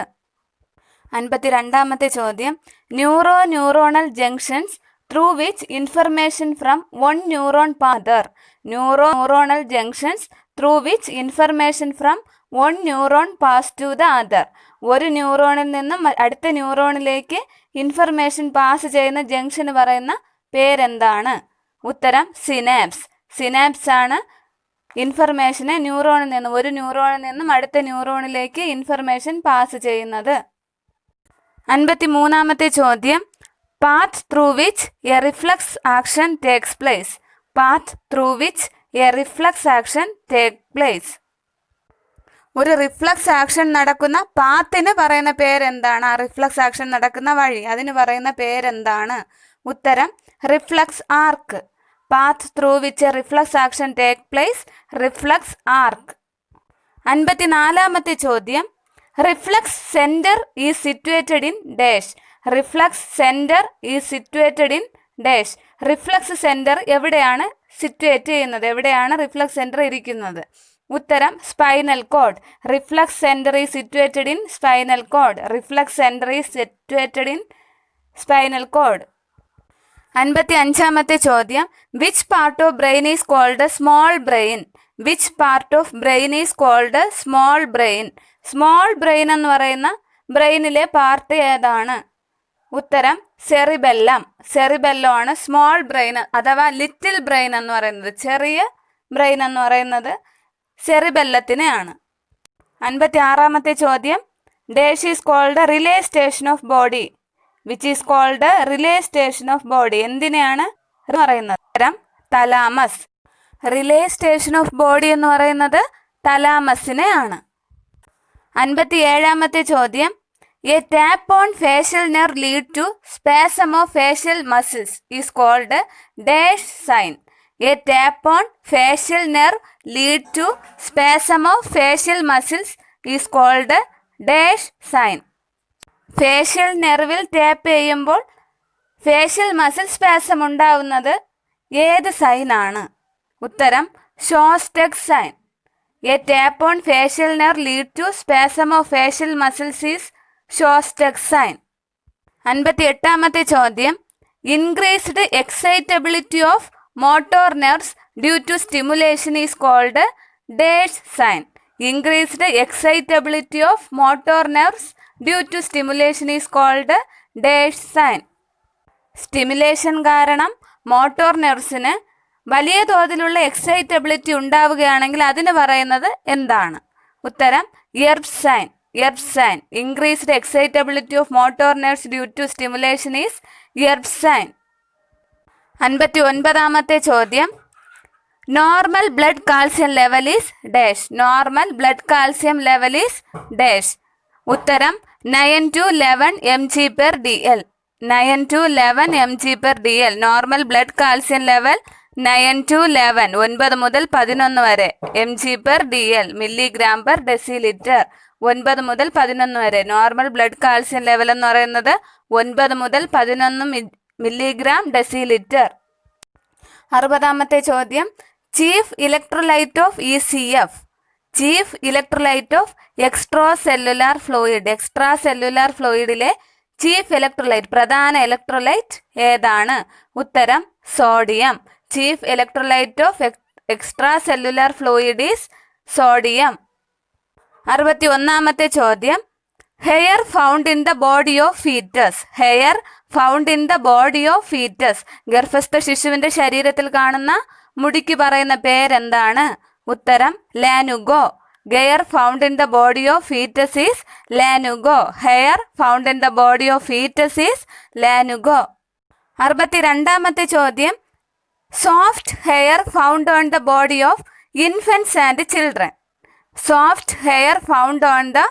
52-ാമത്തെ ചോദ്യം, neuronal junctions through which information from one neuron പാതർ. Neuronal junctions through which information from one neuron pass to the other. ഒരു ന്യൂറോണിൽ നിന്നും അടുത്ത ന്യൂറോണിലേക്ക് ഇൻഫർമേഷൻ പാസ് ചെയ്യുന്ന ജംഗ്ഷന് പറയുന്ന പേരെന്താണ്? ഉത്തരം സിനാപ്സ്. സിനാപ്സ് ആണ് ഇൻഫർമേഷനെ ന്യൂറോണിൽ നിന്നും ഒരു ന്യൂറോണിൽ നിന്നും അടുത്ത ന്യൂറോണിലേക്ക് ഇൻഫർമേഷൻ പാസ് ചെയ്യുന്നത്. 53-ാമത്തെ ചോദ്യം, path through which a reflex action takes place. Path through which a reflex action take place. ഒരു റിഫ്ലക്സ് ആക്ഷൻ നടക്കുന്ന പാത്തിന് പറയുന്ന പേരെന്താണ്? ആ റിഫ്ലക്സ് ആക്ഷൻ നടക്കുന്ന വഴി, അതിന് പറയുന്ന പേരെന്താണ്? ഉത്തരം reflex arc. Path through which a reflex action take place, reflex arc. 54-ാമത്തെ ചോദ്യം, reflex centre is situated in dash. Reflex centre is situated in dash. Reflex centre എവിടെയാണ് സിറ്റുവേറ്റ് ചെയ്യുന്നത്? എവിടെയാണ് റിഫ്ലക്സ് സെന്റർ ഇരിക്കുന്നത്? ഉത്തരം spinal cord. Reflex centre is situated in spinal cord. Reflex centre is situated in spinal cord. 55-ാമത്തെ ചോദ്യം, which part of brain is called small brain. Which part of brain is called small brain. Small brain എന്ന് പറയുന്ന ബ്രെയിനിലെ പാർട്ട് ഏതാണ്? ഉത്തരം സെറിബെല്ലം. സെറിബെല്ലം ആണ് സ്മോൾ ബ്രെയിൻ അഥവാ ലിറ്റിൽ ബ്രെയിൻ എന്ന് പറയുന്നത്. ചെറിയ ബ്രെയിൻ എന്ന് പറയുന്നത് സെറിബെല്ലത്തിനെയാണ്. 56-ാമത്തെ ചോദ്യം, dash is called relay station of body. Which is called relay station of body. എന്തിനെയാണ് പറയുന്നത്? ഉത്തരം thalamus. Relay station of body എന്ന് പറയുന്നത് തലാമസിനെയാണ്. 57-ാമത്തെ ചോദ്യം, a tap on facial nerve lead to spasm of facial muscles is called dash sign. A tap on facial nerve lead to spasm of facial muscles is called dash sign. Facial നെർവിൽ ടാപ്പ് ചെയ്യുമ്പോൾ ഫേഷ്യൽ മസിൽ സ്പാസം ഉണ്ടാവുന്നത് ഏത് സൈനാണ്? ഉത്തരം Chvostek sign. A tap on facial nerve lead to spasm of facial muscles is Chvostek sign. 58-ാമത്തെ ചോദ്യം, increased excitability of motor nerves due to stimulation is called dash sign. Increased excitability of motor nerves due to stimulation is called dash sign. Stimulation കാരണം മോട്ടോർ നെർവ്സിന് വലിയ തോതിലുള്ള എക്സൈറ്റബിലിറ്റി ഉണ്ടാവുകയാണെങ്കിൽ അതിന് പറയുന്നത് എന്താണ്? ഉത്തരം Erb sign. Erb sign. Increased excitability of motor nerves due to stimulation is Erb sign. 59-ാമത്തെ ചോദ്യം, normal blood calcium level is dash. Normal blood calcium level is dash. ഉത്തരം 9 to 11 mg/dl. 9 to 11 mg/dl. Normal blood calcium level 9 to 11, 9 മുതൽ 11 വരെ, mg/dl, മില്ലിഗ്രാം പെർ ഡെസിലിറ്റർ. 9 മുതൽ 11 വരെ നോർമൽ ബ്ലഡ് കാൽസ്യം ലെവൽ എന്ന് പറയുന്നത് 9 മുതൽ 11 മില്ലിഗ്രാം ഡെസിലിറ്റർ. 60-ാമത്തെ ചോദ്യം, chief electrolyte of ECF. Chief electrolyte of extra cellular fluid. Extra cellular ഫ്ലൂയിഡിലെ ചീഫ് ഇലക്ട്രോലൈറ്റ്, പ്രധാന ഇലക്ട്രോലൈറ്റ് ഏതാണ്? ഉത്തരം sodium. Chief electrolyte of extra cellular fluid is sodium. 61-ാമത്തെ ചോദ്യം, hair found in the body of foetus. Hair found in the body of foetus. ഗർഭസ്ഥ ശിശുവിന്റെ ശരീരത്തിൽ കാണുന്ന മുടിക്ക് പറയുന്ന പേരെന്താണ്? ഉത്തരം lanugo. Hair found in the body of foetus is lanugo. Hair found in the body of foetus is lanugo. 62-ാമത്തെ ചോദ്യം, soft hair found on the body of infants and children. Soft hair found on the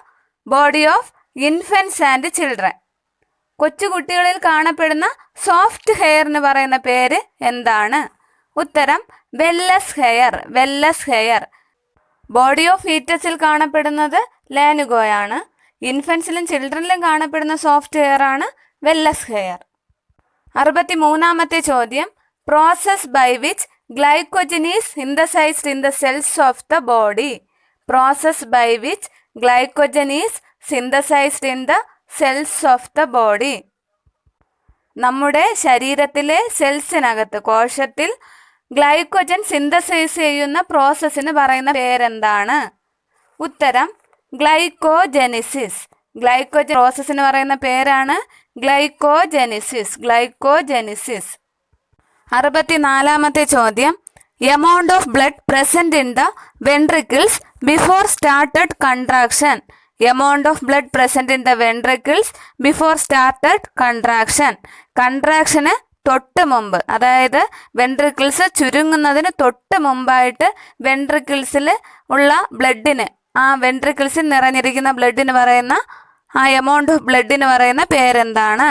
body of infants and children. കൊച്ചുകുട്ടികളിൽ കാണപ്പെടുന്ന സോഫ്റ്റ് ഹെയറിന് പറയുന്ന പേര് എന്താണ്? ഉത്തരം vellus hair. Vellus hair. Body of ഫീറ്റസിൽ കാണപ്പെടുന്നത് ലാനുഗോയാണ്. ഇൻഫൻസിലും ചിൽഡ്രനിലും കാണപ്പെടുന്ന സോഫ്റ്റ് ഹെയർ ആണ് വെല്ലസ് ഹെയർ. 63-ാമത്തെ ചോദ്യം, process by which glycogen is synthesized in the cells of the body. Process by which glycogen is synthesized in the cells of the body. നമ്മുടെ ശരീരത്തിലെ സെൽസിനകത്ത്, കോശത്തിൽ ഗ്ലൈക്കോജൻ സിന്തസൈസ് ചെയ്യുന്ന പ്രോസസ്സിന് പറയുന്ന പേരെന്താണ്? ഉത്തരം ഗ്ലൈക്കോജെനിസിസ്. ഗ്ലൈക്കോജൻ പ്രോസസ്സിന് പറയുന്ന പേരാണ് ഗ്ലൈക്കോജെനിസിസ്. ഗ്ലൈക്കോജെനിസിസ്. 64-ാമത്തെ ചോദ്യം, amount of blood present in the ventricles before started contraction. Amount of blood present in the ventricles before started contraction. കൺട്രാക്ഷന് തൊട്ട് മുമ്പ്, അതായത് വെൻട്രിക്കിൾസ് ചുരുങ്ങുന്നതിന് തൊട്ട് മുമ്പായിട്ട് വെൻട്രിക്കിൾസിൽ ഉള്ള ബ്ലഡിന്, ആ വെൻട്രിക്കിൾസിൽ നിറഞ്ഞിരിക്കുന്ന ബ്ലഡിന് പറയുന്ന, ആ എമൗണ്ട് ഓഫ് ബ്ലഡിന് പറയുന്ന പേരെന്താണ്?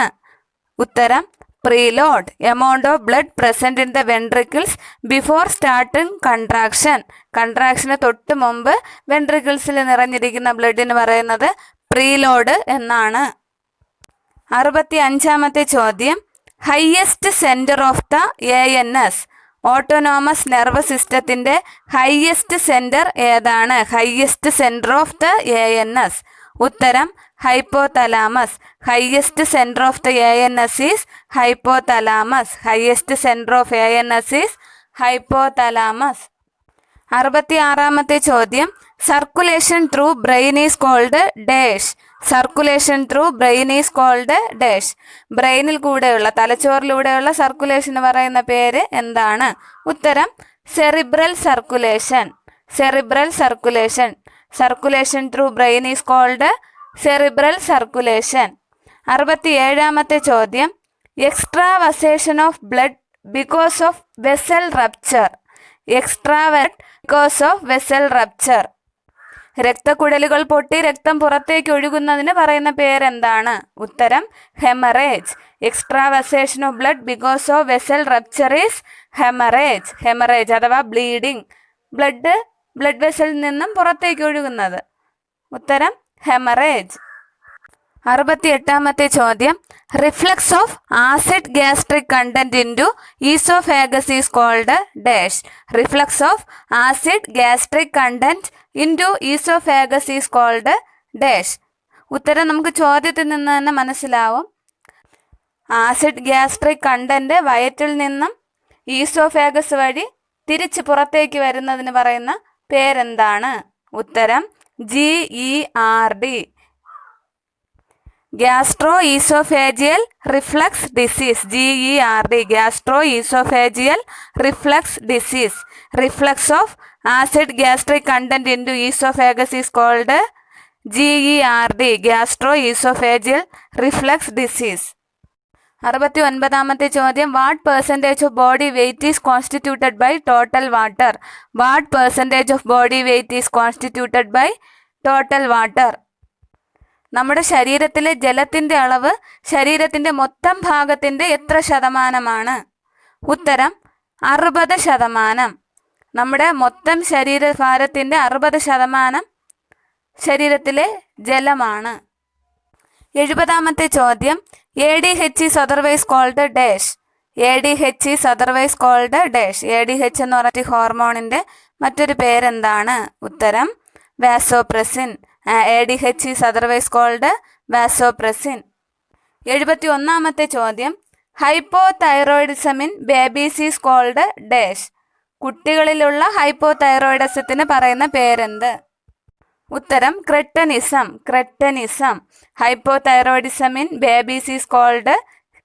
ഉത്തരം preload. Amount of blood present in the ventricles before starting contraction. കൺട്രാക്ഷന് തൊട്ട് മുമ്പ് വെൻട്രിക്കിൾസിൽ നിറഞ്ഞിരിക്കുന്ന ബ്ലഡിന് പറയുന്നത് പ്രീലോഡ് എന്നാണ്. 65-ാമത്തെ ചോദ്യം, highest centre of the ANS, autonomous nervous സിസ്റ്റത്തിൻ്റെ ഹയസ്റ്റ് സെൻറ്റർ ഏതാണ്? Highest centre of the ANS. ഉത്തരം hypothalamus. Highest centre of the ANS is hypothalamus. Highest centre of ANS is hypothalamus. 66-ാമത്തെ ചോദ്യം, circulation through brain is called dash. Circulation through brain is called dash. ബ്രെയിനിൽ കൂടെയുള്ള, തലച്ചോറിലൂടെയുള്ള സർക്കുലേഷന് പറയുന്ന പേര് എന്താണ്? ഉത്തരം cerebral circulation. Cerebral circulation. Circulation through brain is called cerebral circulation. 67-ാമത്തെ ചോദ്യം, എക്സ്ട്രാവസേഷൻ of blood because of vessel rupture. എക്സ്ട്രാവറ്റ് ബിക്കോസ് ഓഫ് വെസൽ റപ്ചർ. രക്തക്കുഴലുകൾ പൊട്ടി രക്തം പുറത്തേക്ക് ഒഴുകുന്നതിന് പറയുന്ന പേരെന്താണ്? ഉത്തരം haemorrhage. Extravasation of blood because of vessel rupture is haemorrhage. Haemorrhage അഥവാ ബ്ലീഡിങ്. ബ്ലഡ് വെസലിൽ നിന്നും പുറത്തേക്ക് ഒഴുകുന്നത്. ഉത്തരം ഹെമറേജ്. 68-ാമത്തെ ചോദ്യം, reflux of acid gastric content into oesophagus is called dash. Reflux of acid gastric content into oesophagus is called dash. ഉത്തരം നമുക്ക് ചോദ്യത്തിൽ നിന്ന് തന്നെ മനസ്സിലാവും. ആസിഡ് ഗ്യാസ്ട്രിക് കണ്ടന്റ് വയറ്റിൽ നിന്നും ഈസോഫാഗസ് വഴി തിരിച്ച് പുറത്തേക്ക് വരുന്നതിന് പറയുന്ന പേരെന്താണ്? ഉത്തരം GERD. Gastro oesophageal reflux disease. GERD. Gastro oesophageal reflux disease. Reflux of acid gastric content into oesophagus is called GERD. Gastro oesophageal reflux disease. 69-ാമത്തെ ചോദ്യം, what percentage of body weight is constituted by total water. What percentage of body weight is constituted by total water. നമ്മുടെ ശരീരത്തിലെ ജലത്തിൻ്റെ അളവ് ശരീരത്തിൻ്റെ മൊത്തം ഭാഗത്തിൻ്റെ എത്ര ശതമാനമാണ്? ഉത്തരം 60%. നമ്മുടെ മൊത്തം ശരീരഭാരത്തിൻ്റെ 60% ശരീരത്തിലെ ജലമാണ്. 70-ാമത്തെ ചോദ്യം, ADH is otherwise called dash. ADH is otherwise called dash. ADH എന്ന് പറഞ്ഞ ഹോർമോണിൻ്റെ മറ്റൊരു പേരെന്താണ്? ഉത്തരം vasopressin. ADH is otherwise called vasopressin. 71-ാമത്തെ ചോദ്യം, hypothyroidism in babies is called dash. കുട്ടികളിലുള്ള ഹൈപ്പോതൈറോയിഡിസത്തിന് പറയുന്ന പേരെന്ത്? ഉത്തരം cretinism. Cretinism. Hypothyroidism in babies is called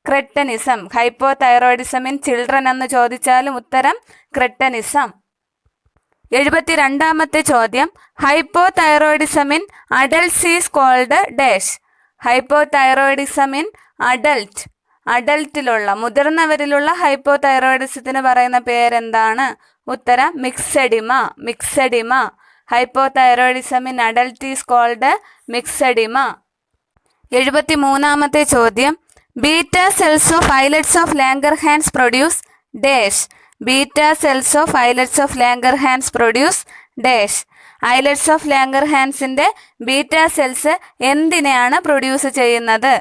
cretinism. Hypothyroidism in children എന്ന് ചോദിച്ചാലും ഉത്തരം ക്രെട്ടനിസം. 72-ാമത്തെ ചോദ്യം, hypothyroidism in adults is called dash. Hypothyroidism in adult. അഡൽട്ടിലുള്ള, മുതിർന്നവരിലുള്ള ഹൈപ്പോതൈറോയിഡിസത്തിന് പറയുന്ന പേരെന്താണ്? ഉത്തരം myxoedema. Myxoedema. Hypothyroidism in adult is called myxoedema. 73-ാമത്തെ ചോദ്യം, beta cells of islets of Langerhans produce dash. Beta cells of islets of Langerhans produce dash. Islets of ലാംഗർഹാൻസിൻ്റെ ബീറ്റ സെൽസ് എന്തിനെയാണ് പ്രൊഡ്യൂസ് ചെയ്യുന്നത്?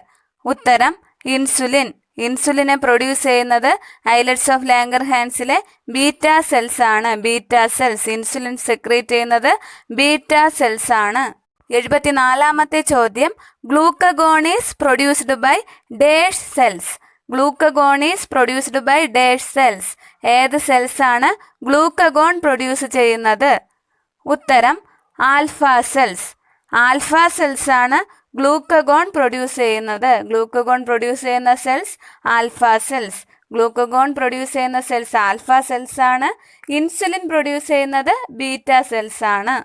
ഉത്തരം ഇൻസുലിൻ. ഇൻസുലിനെ പ്രൊഡ്യൂസ് ചെയ്യുന്നത് ഐലറ്റ്സ് ഓഫ് ലാംഗർഹാൻസിലെ ബീറ്റ സെൽസ് ആണ്. Beta cells. ഇൻസുലിൻ സെക്രീറ്റ് ചെയ്യുന്നത് ബീറ്റ സെൽസ് ആണ്. 74-ാമത്തെ ചോദ്യം, glucagon is produced by dash cells. Glucagon is produced by dash cells. ഏത് സെൽസ് ആണ് ഗ്ലൂക്കഗോൺ പ്രൊഡ്യൂസ് ചെയ്യുന്നത്? ഉത്തരം ആൽഫ സെൽസ്. ആൽഫ സെൽസ് ആണ് ഗ്ലൂക്കഗോൺ പ്രൊഡ്യൂസ് ചെയ്യുന്നത്. ഗ്ലൂക്കഗോൺ പ്രൊഡ്യൂസ് ചെയ്യുന്ന cells alpha cells. Glucagon produce ചെയ്യുന്ന സെൽസ് ആൽഫ സെൽസ് ആണ്. ഇൻസുലിൻ പ്രൊഡ്യൂസ് ചെയ്യുന്നത് ബീറ്റ സെൽസ് ആണ്.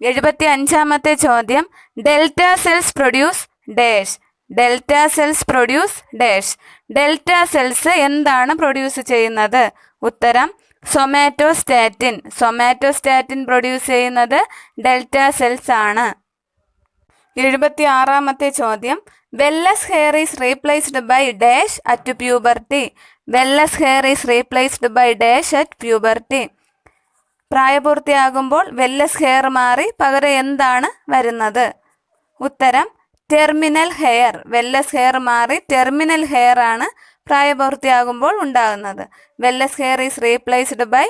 75-ാമത്തെ ചോദ്യം, delta cells produce dash. Delta cells produce dash. Delta cells എന്താണ് പ്രൊഡ്യൂസ് ചെയ്യുന്നത്? ഉത്തരം സൊമാറ്റോസ്റ്റാറ്റിൻ. സൊമാറ്റോസ്റ്റാറ്റിൻ പ്രൊഡ്യൂസ് ചെയ്യുന്നത് ഡെൽറ്റ സെൽസ് ആണ്. 76-ാമത്തെ ചോദ്യം, vellus hair is replaced by dash at puberty. Vellus hair is replaced by dash at puberty. പ്രായപൂർത്തിയാകുമ്പോൾ വെല്ലസ് ഹെയർ മാറി പകരം എന്താണ് വരുന്നത്? ഉത്തരം ടെർമിനൽ ഹെയർ. വെല്ലസ് ഹെയർ മാറി ടെർമിനൽ ഹെയർ ആണ് പ്രായപൂർത്തിയാകുമ്പോൾ ഉണ്ടാകുന്നത്. Vellus hair is replaced by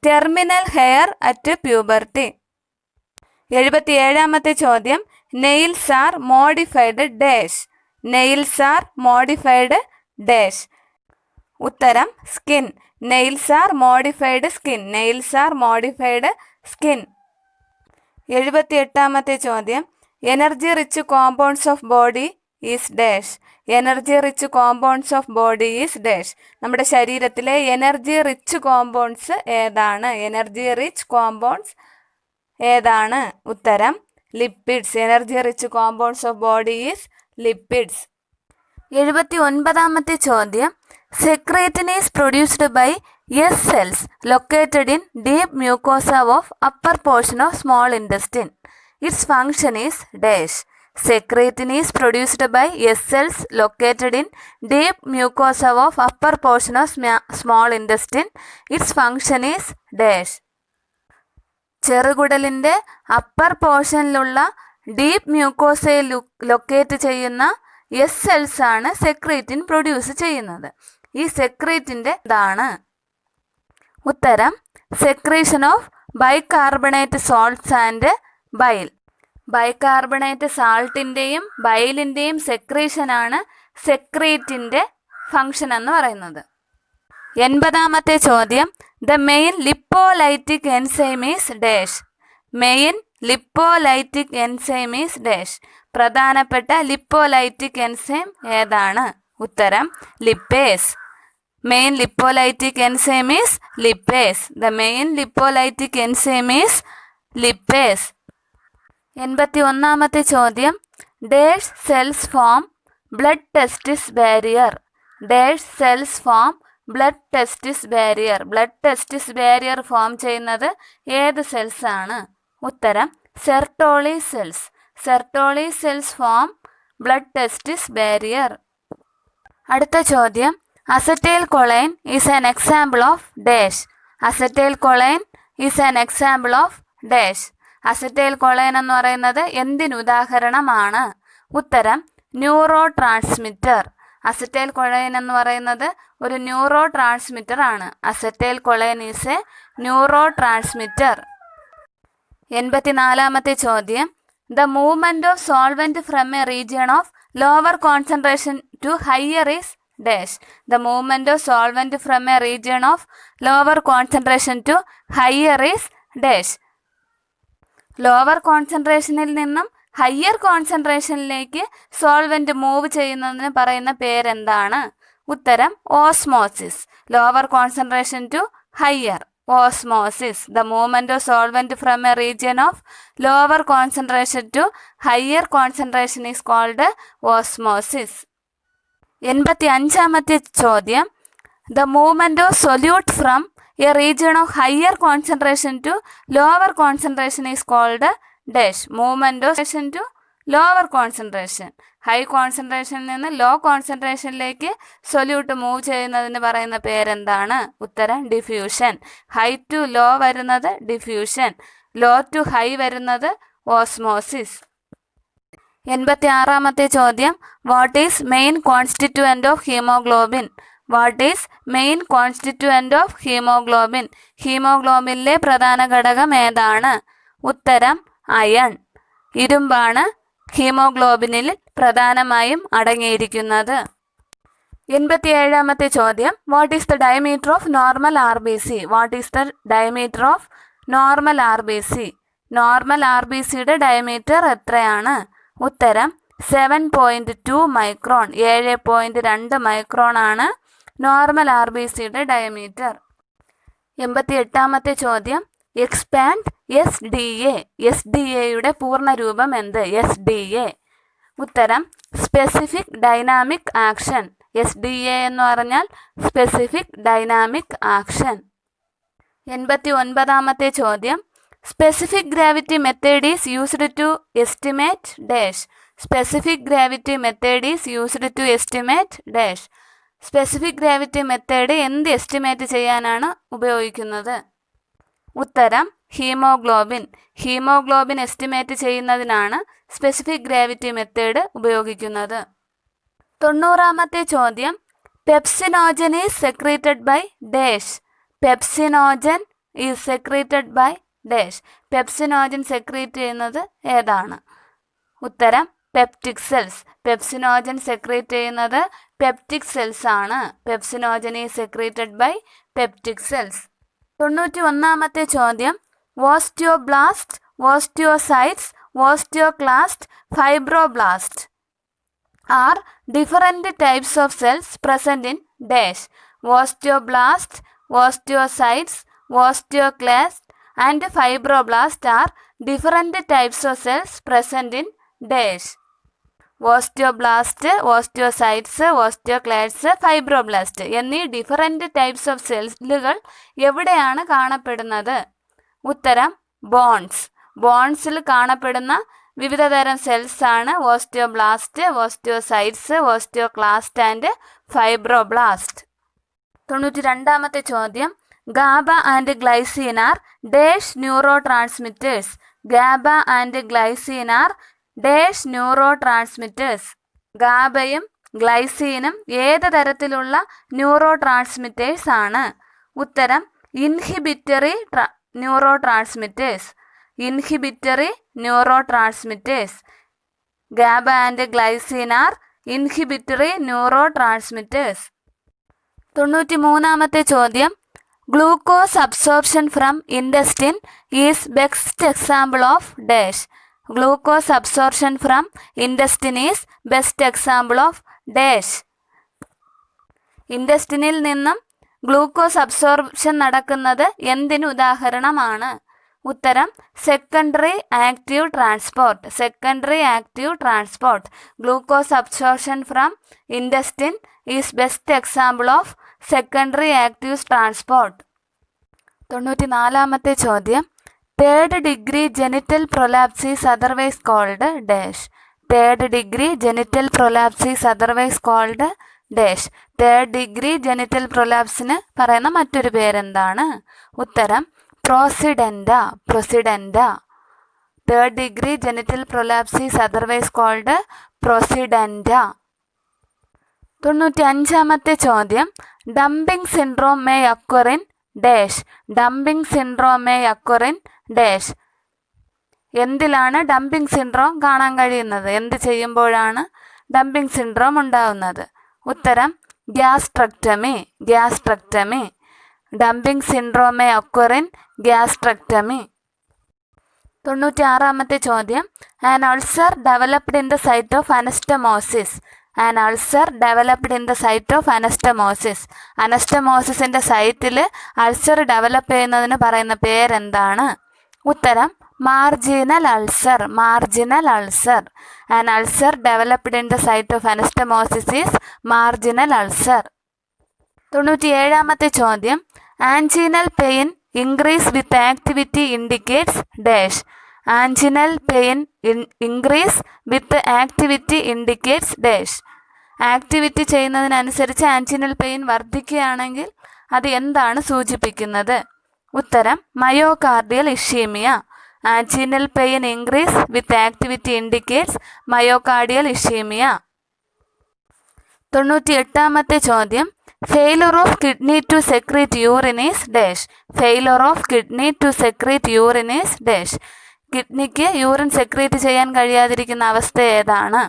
terminal hair at puberty. 77-ാമത്തെ ചോദ്യം, nails are modified dash. Nails are modified dash. ഉത്തരം skin. Nails are modified skin. Nails are modified skin. 78-ാമത്തെ ചോദ്യം, energy rich compounds of body is dash. Energy rich compounds of body is dash. നമ്മുടെ ശരീരത്തിലെ എനർജി റിച്ച് കോമ്പൗണ്ട്സ് ഏതാണ്? എനർജി റിച്ച് കോമ്പൗണ്ട്സ് ഏതാണ്? ഉത്തരം lipids. Energy rich compounds of body is lipids. 79-ാമത്തെ ചോദ്യം, secretin is produced by S cells located in deep mucosa of upper portion of small intestine. Its function is dash. Secretin is produced by S cells located in deep mucosa of upper portion of small intestine. Its function is dash. ചെറുകുടലിൻ്റെ അപ്പർ പോർഷനിലുള്ള ഡീപ്പ് മ്യൂക്കോസയിൽ ലൊക്കേറ്റ് ചെയ്യുന്ന എസ് സെൽസ് ആണ് സെക്രീറ്റിൻ പ്രൊഡ്യൂസ് ചെയ്യുന്നത്. ഈ സെക്രീറ്റിൻ്റെ ഇതാണ്? ഉത്തരം secretion of bicarbonate salts and bile. Bicarbonate സാൾട്ടിൻ്റെയും ബൈലിൻ്റെയും സെക്രീഷനാണ് സെക്രീറ്റിൻ്റെ ഫംഗ്ഷൻ എന്ന് പറയുന്നത്. 80-ാമത്തെ ചോദ്യം, the main lipolytic enzyme is dash. Main lipolytic enzyme is dash. പ്രധാനപ്പെട്ട ലിപ്പോലൈറ്റിക് എൻസൈം ഏതാണ്? ഉത്തരം lipase. Main lipolytic enzyme is lipase. The main lipolytic enzyme is lipase. 81-ാമത്തെ ചോദ്യം, dash cells form blood testis barrier. Dash cells form blood testis barrier. Blood testis barrier form ചെയ്യുന്നത് ഏത് സെൽസ് ആണ്? ഉത്തരം Sertoli cells. Sertoli cells form blood testis barrier. അടുത്ത ചോദ്യം, acetylcholine is an example of dash. Acetylcholine is an example of dash. Acetylcholine എന്ന് പറയുന്നത് എന്തിനുദാഹരണമാണ്? ഉത്തരം ന്യൂറോ ട്രാൻസ്മിറ്റർ. അസറ്റൈൽ കൊളൈൻ എന്ന് പറയുന്നത് ഒരു ന്യൂറോ ട്രാൻസ്മിറ്റർ ആണ്. Acetylcholine is a neurotransmitter. 84-ാമത്തെ ചോദ്യം, the movement of solvent from a region of lower concentration to higher is dash. The movement of solvent from a region of lower concentration to higher is dash. Lower കോൺസെൻട്രേഷനിൽ നിന്നും ഹയർ കോൺസെൻട്രേഷനിലേക്ക് സോൾവെന്റ് മൂവ് ചെയ്യുന്നതിന് പറയുന്ന പേരെന്താണ്? ഉത്തരം osmosis. Lower concentration to higher, osmosis. The movement of solvent from a region of lower concentration to higher concentration is called osmosis. 85-ാമത്തെ ചോദ്യം, the movement of solute from a region of higher concentration to lower concentration is called dash. Movement of to lower concentration. High കോൺസെൻട്രേഷനിൽ നിന്ന് ലോ കോൺസെൻട്രേഷനിലേക്ക് സൊല്യൂട്ട് മൂവ് ചെയ്യുന്നതിന് പറയുന്ന പേരെന്താണ്? ഉത്തരം ഡിഫ്യൂഷൻ. ഹൈ ടു ലോ വരുന്നത് ഡിഫ്യൂഷൻ, ലോ ടു ഹൈ വരുന്നത് ഓസ്മോസിസ്. 86-ാമത്തെ ചോദ്യം, what is main constituent of haemoglobin? What is main constituent of haemoglobin? ഹീമോഗ്ലോബിനിലെ പ്രധാന ഘടകം ഏതാണ്? ഉത്തരം അയൺ. ഇരുമ്പാണ് ഹീമോഗ്ലോബിനിൽ പ്രധാനമായും അടങ്ങിയിരിക്കുന്നത്. 87-ാമത്തെ ചോദ്യം, what is the diameter of normal R B C? What is the diameter of normal R B C? Normal R B സിയുടെ ഡയമീറ്റർ എത്രയാണ്? ഉത്തരം 7.2 മൈക്രോൺ. 7.2 മൈക്രോൺ ആണ് നോർമൽ RBCയുടെ ഡയമീറ്റർ. 88ാമത്തെ ചോദ്യം, എക്സ്പാൻഡ് SDA. SDAയുടെ പൂർണ്ണരൂപം എന്ത്? SDA. ഉത്തരം സ്പെസിഫിക് ഡൈനാമിക് ആക്ഷൻ. SDA എന്ന് പറഞ്ഞാൽ സ്പെസിഫിക് ഡൈനാമിക് ആക്ഷൻ. 89ാമത്തെ ചോദ്യം, specific gravity method is used to estimate dash. Specific gravity method is used to estimate dash. Specific gravity method എന്ത് എസ്റ്റിമേറ്റ് ചെയ്യാനാണ് ഉപയോഗിക്കുന്നത്? ഉത്തരം ഹീമോഗ്ലോബിൻ. ഹീമോഗ്ലോബിൻ എസ്റ്റിമേറ്റ് ചെയ്യുന്നതിനാണ് സ്പെസിഫിക് ഗ്രാവിറ്റി മെത്തേഡ് ഉപയോഗിക്കുന്നത്. 90ാമത്തെ ചോദ്യം, pepsinogen is secreted by dash. Pepsinogen is secreted by dash. Pepsinogen secrete ചെയ്യുന്നത് ഏതാണ്? ഉത്തരം പെപ്റ്റിക് സെൽസ്. പെപ്സിനോജൻ സെക്രീറ്റ് ചെയ്യുന്നത് പെപ്റ്റിക് സെൽസ് ആണ്. Pepsinogen is secreted by peptic cells. 91ാമത്തെ ചോദ്യം, osteoblast, osteocytes, osteoclast, fibroblast are different types of cells present in dash. Osteoblast, osteocytes, osteoclast and fibroblast are different types of cells present in dash. Osteoblast, osteocytes, osteoclast, fibroblast എന്നീ ഡിഫറെൻറ്റ് ടൈപ്സ് ഓഫ് സെല്ലുകൾ എവിടെയാണ് കാണപ്പെടുന്നത്? ഉത്തരം ബോൺസ്. ബോൺസിൽ കാണപ്പെടുന്ന വിവിധ തരം സെൽസ് ആണ് osteoblast, osteocytes, osteoclast and fibroblast. 92ാമത്തെ ചോദ്യം, GABA and glycine are dash neurotransmitters. GABA and glycine are dash neurotransmitters. ഗാബയും ഗ്ലൈസീനും ഏത് തരത്തിലുള്ള ന്യൂറോ ട്രാൻസ്മിറ്റേഴ്സ് ആണ്? ഉത്തരം inhibitory neurotransmitters. Inhibitory neurotransmitters. GABA and glycine are inhibitory neurotransmitters. 93ാമത്തെ ചോദ്യം, glucose absorption from intestine is best example of dash. Glucose absorption from intestine is best example of dash. ഇൻറ്റെസ്റ്റിനിൽ നിന്നും ഗ്ലൂക്കോസ് അബ്സോർപ്ഷൻ നടക്കുന്നത് എന്തിന് ഉദാഹരണമാണ്? ഉത്തരം secondary active transport. Secondary active transport. Glucose absorption from intestine is best example of secondary active transport. 94ാമത്തെ ചോദ്യം, third degree genital prolapse is otherwise called dash. Third degree genital prolapse is otherwise called dash. Third degree genital പ്രൊലാപ്സിന് പറയുന്ന മറ്റൊരു പേരെന്താണ്? ഉത്തരം procidentia. Procidentia. Third degree genital prolapse is otherwise called procidentia. 95ാമത്തെ ചോദ്യം, dumping syndrome may occur in dash. Dumping syndrome may occur in dash. എന്തിലാണ് ഡംപിംഗ് സിൻഡ്രോം കാണാൻ കഴിയുന്നത്? എന്ത് ചെയ്യുമ്പോഴാണ് ഡംപിംഗ് സിൻഡ്രോം ഉണ്ടാകുന്നത്? ഉത്തരം gastrectomy. Gastrectomy. Dumping syndrome may occur in gastrectomy. 96ാമത്തെ ചോദ്യം, an ulcer developed in the site of anastomosis. An ulcer developed in the site of anastomosis. അനസ്റ്റമോസിസിൻ്റെ സൈറ്റിൽ അൾസർ ഡെവലപ്പ് ചെയ്യുന്നതിന് പറയുന്ന പേരെന്താണ്? ഉത്തരം marginal ulcer. Marginal ulcer. An ulcer developed in the site of anastomosis is marginal ulcer. 97ാമത്തെ ചോദ്യം, anginal pain increase with activity indicates dash. ആൻജിനൽ pain increase with activity indicates dash. Activity ചെയ്യുന്നതിനനുസരിച്ച് ആൻജിനൽ പെയിൻ വർദ്ധിക്കുകയാണെങ്കിൽ അത് എന്താണ് സൂചിപ്പിക്കുന്നത്? ഉത്തരം myocardial ischaemia. Anginal pain increase with activity indicates myocardial ischaemia. 98ാമത്തെ ചോദ്യം, failure of kidney to secrete urine is dash. Failure of kidney to secrete urine is dash. കിഡ്നിക്ക് യൂറിൻ സെക്രീറ്റ് ചെയ്യാൻ കഴിയാതിരിക്കുന്ന അവസ്ഥ ഏതാണ്?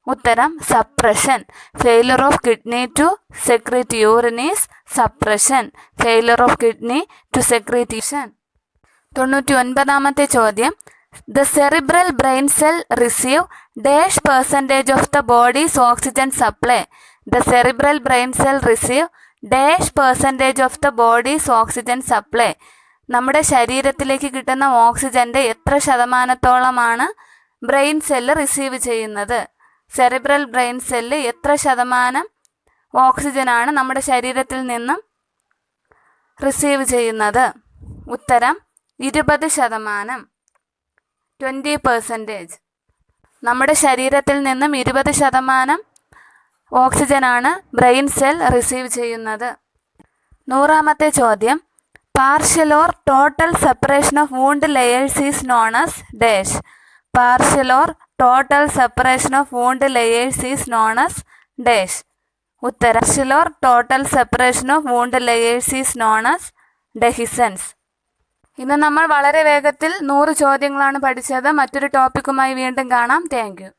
ഉത്തരം suppression. Failure of kidney to secrete urine is suppression. Failure of kidney to secrete. 99ാമത്തെ ചോദ്യം, the cerebral brain cell receive dash percentage of the bodies oxygen supply. The cerebral brain cell receive dash percentage of the bodies oxygen supply. നമ്മുടെ ശരീരത്തിലേക്ക് കിട്ടുന്ന ഓക്സിജൻ്റെ എത്ര ശതമാനത്തോളമാണ് ബ്രെയിൻ സെല്ല് റിസീവ് ചെയ്യുന്നത്? സെറിബ്രൽ ബ്രെയിൻ സെല്ല് എത്ര ശതമാനം ഓക്സിജനാണ് നമ്മുടെ ശരീരത്തിൽ നിന്നും റിസീവ് ചെയ്യുന്നത്? ഉത്തരം 20%. 20%. നമ്മുടെ ശരീരത്തിൽ നിന്നും 20% ഓക്സിജനാണ് ബ്രെയിൻ സെൽ റിസീവ് ചെയ്യുന്നത്. 100ാമത്തെ ചോദ്യം. Partial or total separation of wound layers is known as dash. Partial or total separation of wound layers is known as dash. ഉത്തരം partial or total separation of wound layers is known as dehiscence. ഇന്ന് നമ്മൾ വളരെ വേഗത്തിൽ 100 ചോദ്യങ്ങളാണ് പഠിച്ചത്. മറ്റൊരു ടോപ്പിക്കുമായി വീണ്ടും കാണാം. Thank you.